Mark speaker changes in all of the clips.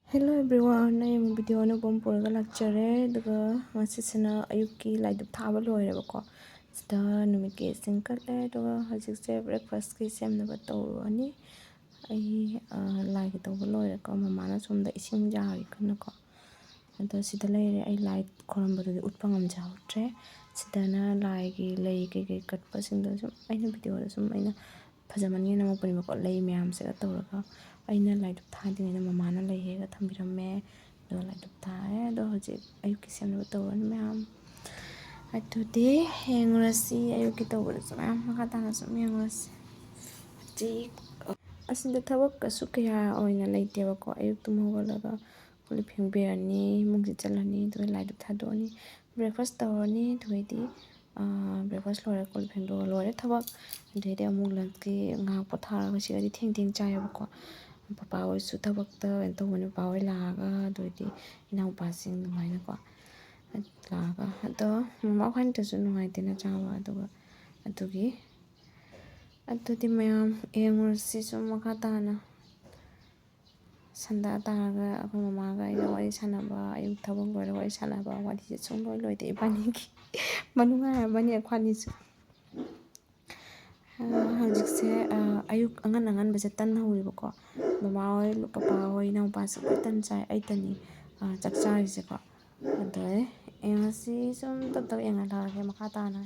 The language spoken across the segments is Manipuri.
Speaker 1: Hello everyone, I am video na bom puraga lakchare daga masisina ayuki laiduk thaba loireba ko sida numit ke single daga hajik se breakfast ki sem na bataw ani ai lai ke taw loire ko mama na somda ising jari kana ko ado sida leire ai lai khoram badu utpangam jawtre sida na lai ki lei ke kat pa singda sum aina video da sum aina phajaman na mo pani ko lei myam se tawraga aina laiduk thadine mama na lei hega thambirame do laiduk thae do hoje ayuki semna tawran myam atudi hengrasi ayuki tawra sum myam makata na sum hengrasi ji asinda thabak kasu kaya oina leiteba ko ayuk tum hogalaga kuli phengberani mungsi chalani do laiduk thadoni breakfast tawrani thuidi breakfast lore kuli phengdo lore thabak dede amuk lanki nga potharaga sigadi theng theng chayaba ko papa oi su thabak ta ento mone pa oi laga doidi inau pasing dumaina ko laga ado mama khan ta su nungai tena chawa aduga adudi mayam engursi sum makata na sanda taraga akoi mama ga ina wari sanaba ayuk thabak lore wari sanaba wari se sungloi loide ibani ki manunga bani akhwani su hꯧjikse ayuk angan base tan hawriba ko mama oi papa oi nau pa su tan chai ai tani chak charise ko adoi engasi sum tak enga lage makata na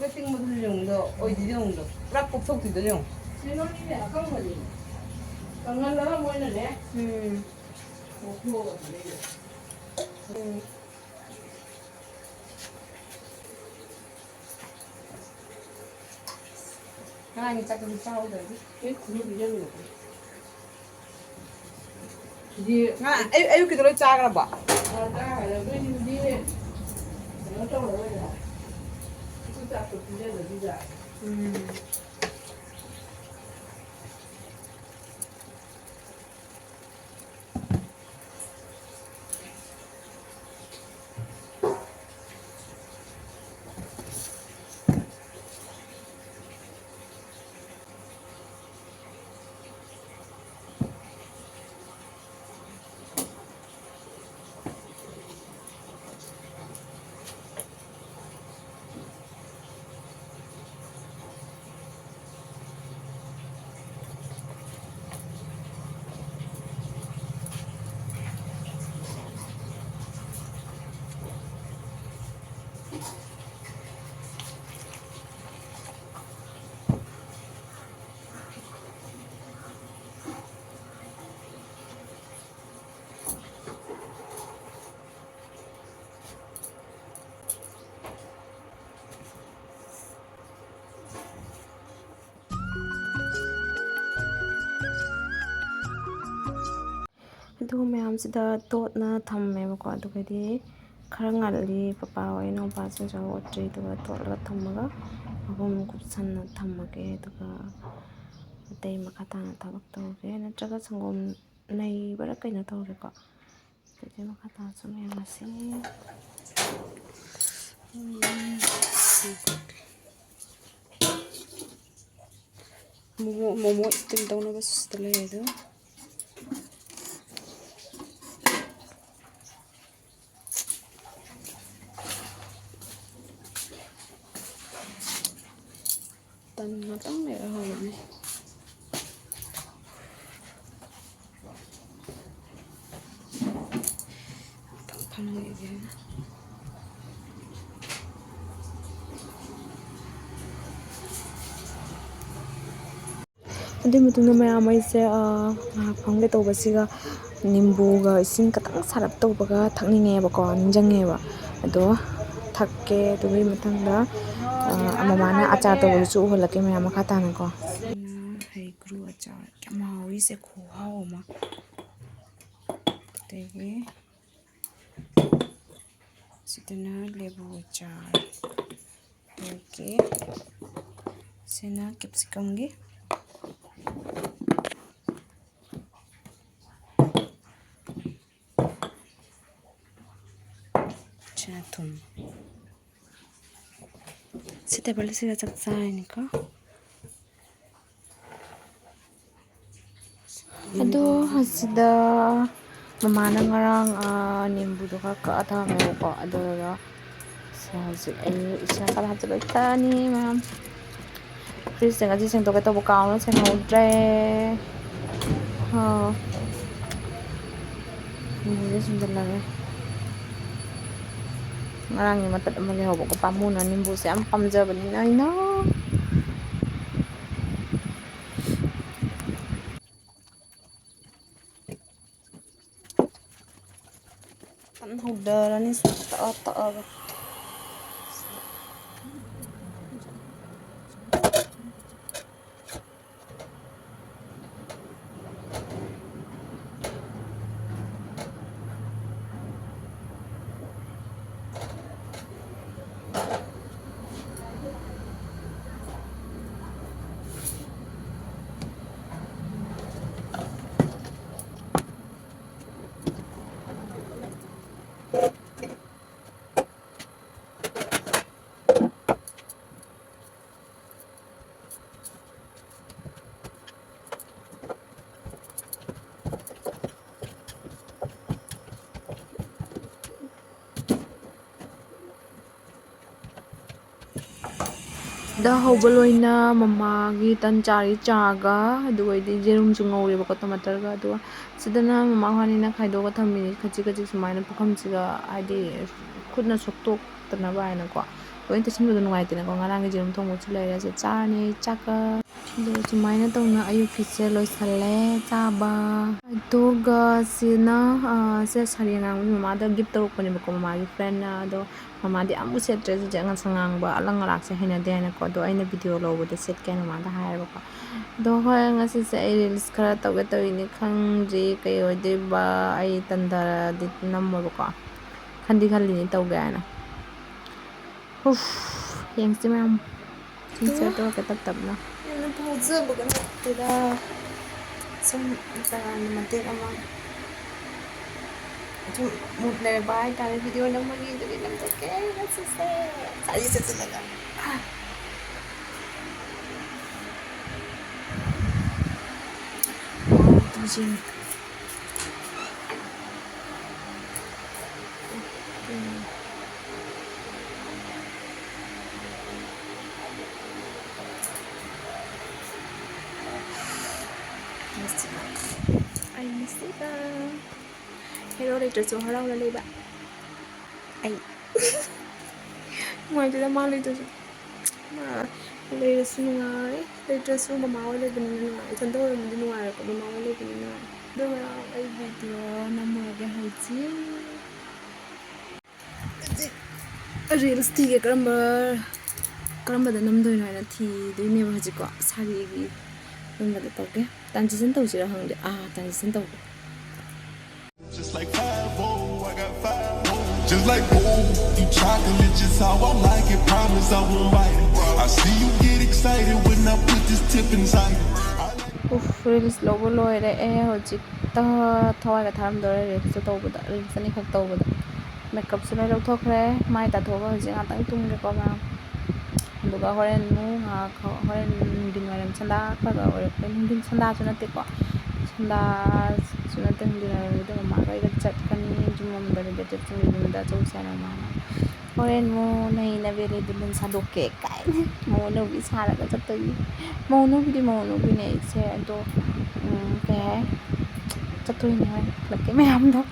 Speaker 2: cái tinh một dùng độ ôi gì dùng độ rắc cục sốc thì tôi dùng thế nó đi là không phải gì còn ngân đó mỗi lần đấy một thua ở đây cái này chắc là sao rồi cái thứ gì dân được gì ấy cái đó cha cái bà cha phải là cái gì đi nó trong rồi đấy chắc là cái gì rồi đi ra
Speaker 1: ꯑꯗꯨ ꯃꯌꯥꯝꯁꯤꯗ ꯇꯣꯠꯅ ꯊꯝꯃꯦꯕꯀꯣ ꯑꯗꯨꯒꯗꯤ ꯈꯔ ꯉꯜꯂꯤ ꯄꯄꯥ ꯍꯣꯏ ꯏꯅꯥꯎꯄꯥꯁꯤꯡꯁꯨ ꯍꯧꯒꯠꯇ꯭ꯔꯤ ꯑꯗꯨꯒ ꯇꯣꯠꯂꯒ ꯊꯝꯃꯒ ꯃꯐꯝ ꯀꯨꯞꯁꯟꯅ ꯊꯝꯃꯒꯦ ꯑꯗꯨꯒ ꯑꯇꯩ ꯃꯈꯥ ꯇꯥꯅ ꯊꯕꯛ ꯇꯧꯒꯦ ꯅꯠꯇ꯭ꯔꯒ ꯁꯪꯒꯣꯝ ꯅꯩꯕꯔ ꯀꯩꯅꯣ ꯇꯧꯔꯦꯀꯣ ꯑꯗꯨꯗꯤ ꯃꯈꯥ ꯇꯥꯅ ꯁꯨꯝ ꯌꯦꯡꯉꯁꯤ momo steam tꯧꯅꯕ ꯁꯤꯗ ꯂꯩꯔꯦ ꯑꯗꯣ tan ngakang lệ hồi này thằng khăn lệ gì ꯑꯗꯨꯒꯤ ꯃꯇꯨꯡꯗ ꯃꯌꯥꯝ ꯑꯩꯁꯦ ꯉꯥꯏꯍꯥꯛ ꯐꯝꯒꯦ ꯇꯧꯕꯁꯤꯒ ꯅꯤꯝꯕꯨꯒ ꯏꯁꯤꯡ ꯈꯤꯇꯪ ꯁꯥꯔꯞ ꯇꯧꯕꯒ ꯊꯛꯅꯤꯡꯉꯦꯕꯀꯣ ꯅꯤꯡꯁꯤꯡꯉꯦꯕ ꯑꯗꯣ ꯊꯛꯀꯦ ꯑꯗꯨꯒꯤ ꯃꯊꯪꯗ ꯃꯃꯥꯅ ꯑꯆꯥꯔ ꯇꯧꯕꯗꯨꯁꯨ ꯎꯍꯜꯂꯛꯀꯦ ꯃꯌꯥꯝ ꯃꯈꯥ ꯇꯥꯅꯀꯣ ꯍꯩꯒ꯭ꯔꯨ ꯑꯆꯥꯔ ꯌꯥꯝ ꯍꯥꯎꯋꯤꯁꯦ ꯈꯨꯍꯥꯎ ꯑꯃ ꯑꯗꯒꯤ ꯁꯤꯗꯅ ꯂꯦꯕꯨ ꯑꯆꯥꯔ ꯑꯗꯒꯤ ꯁꯤꯅ ꯀꯦꯞꯁꯤꯀꯝꯒꯤ sina thum si table sila chakchai ni ko ado hasida mama na ngarang nimbu do ka atha me ko ado ra sa ji ai isa kala hajalo tani mam please sing aji sing to ka to bu kaung no sing hodre ha ni sundar lage ngarang ni matat amali hobo ko pamuna nimbu se am pamjabani na ina tan hodar ni sa ta da hobaloina mama gi tan chari chaga aduidi jerum chungore ba tomato ga adu sidana mama hani na khaido ga thammi khaji khaji sumaina pukham chiga adi khudna soktok tana ba na ko loin ta simdo nungai tena ko ngarang gi jerum thong chu leira se chani chaka do sumaina tongna ayu khise loi sale chaba aduga sina se sarianga mama da gift to ko ni ko mama gi friend na do mama di amu set dress jangan sangang ba alang rak se hina de na ko do aina video lo de set ken mama da hai ba do hoy ngasi se reels khara to ga to ni khang ji kai oi de ba ai tanda di number ko khandi khali ni to ga na uff yang si mam se to ka tab na na pauza ba ga na da som ta ni mate ama một lời bài tại video năm mươi từ năm tới cái nó sẽ tại vì sẽ là tự nhiên anh sẽ hello đây trở hello là đi bạn anh ngoài cái mang lên mà đây là xin ngoài đây trở xuống mà máu lên bên ngoài thân tôi mình đi ngoài có máu lên bên ngoài đâu là ai video nằm ở cái hay chi reels thì cái karamba da nam doi na thi doi ne ba ji ko sari gi namba da toke transition tau jira hang de transition tau
Speaker 3: just like 5-0, I got 5 just like you chocolate just how I like it, promise I won't bite it. I see you get excited when I put this tip inside
Speaker 1: reels logo loi re hojik ta thoi ka tham dore reels to boda reels ni khak to boda makeup se loi thokre mai ta thoga hojik atang tung re ko ma duga horen nu ha horen din waram chanda ka ga ore din chanda chuna te ko chanda chuna te din waram de ma ga ga chat kan jumam dare de chat ni da chau sa na ma horen mo nei na vele din sa do ke kai mo no vi sa la ga chat to mo no vi nei se do ke chat to ni ha la ke me am da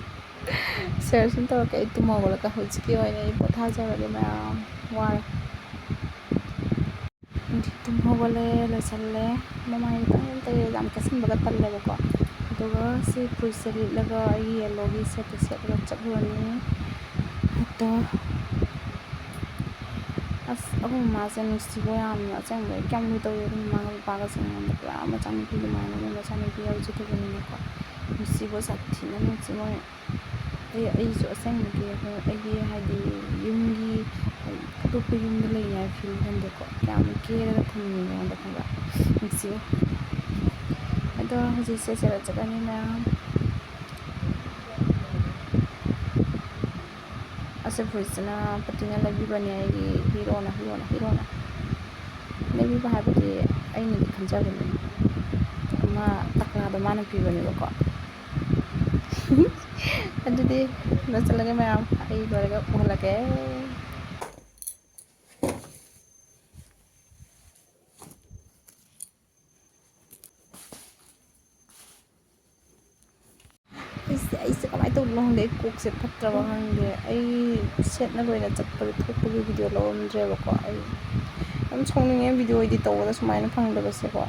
Speaker 1: share sun to ke tu mo la ka hojik ki oi nei po tha ja ga ma wa tum hogale la challe mama ita te jam kasim baga talle ko aduga si pulsari laga ai yellow gi set ga chakhrani to as abu ma se nu si bo yam na chang le kyam nu to yeri ma pa ga sang na pra ma chang ki ma na ma chang ki au chu to ni ko nu si bo sa thi na nu si mo ai so sang ni ki ai ha di yung gi to pe yung le ya feel han de ko kyam ki ra thum ni na da ka nu si ado ji se ra cha ni na as ꯁꯤ ꯐꯨꯔꯤꯠꯁꯤꯅ ꯄꯇꯤꯅ ꯂꯩꯕꯤꯕꯅꯦ ꯑꯩꯒꯤ ꯍꯤꯔꯣꯅ ꯂꯩꯕꯤꯕ ꯍꯥꯏꯕꯗꯤ ꯑꯩꯅꯗꯤ ꯈꯟꯖꯕꯅꯦ ꯑꯃ ꯇꯛꯂꯥꯗꯣ ꯃꯥꯅ ꯄꯤꯕꯅꯦꯕꯀꯣ ꯑꯗꯨꯗꯤ ꯂꯣꯏꯁꯤꯜꯂꯒꯦ ꯃꯌꯥꯝ ꯑꯩ ꯂꯣꯏꯔꯒ ꯎꯍꯜꯂꯒꯦ ꯑꯩꯁꯦ ꯀꯃꯥꯏꯅ ꯇꯧꯗꯣꯏꯅꯣ ꯈꯪꯗꯦ ꯑꯩ ꯀꯣꯛꯁꯦ ꯐꯠꯇ꯭ꯔꯕ ꯈꯪꯗꯦ ꯑꯩ ꯁꯦꯠꯅ ꯂꯣꯏꯅ ꯆꯠꯄꯗ ꯊꯣꯛꯄꯒꯤ ꯚꯤꯗꯤꯑꯣ ꯂꯧꯔꯝꯗ꯭ꯔꯦꯕꯀꯣ ꯑꯩ ꯌꯥꯝ ꯁꯥꯎꯅꯤꯡꯉꯦ ꯚꯤꯗꯤꯑꯣ ꯏꯗꯤꯠ ꯇꯧꯕꯗ ꯁꯨꯃꯥꯏꯅ ꯐꯪꯗꯕꯁꯦꯀꯣ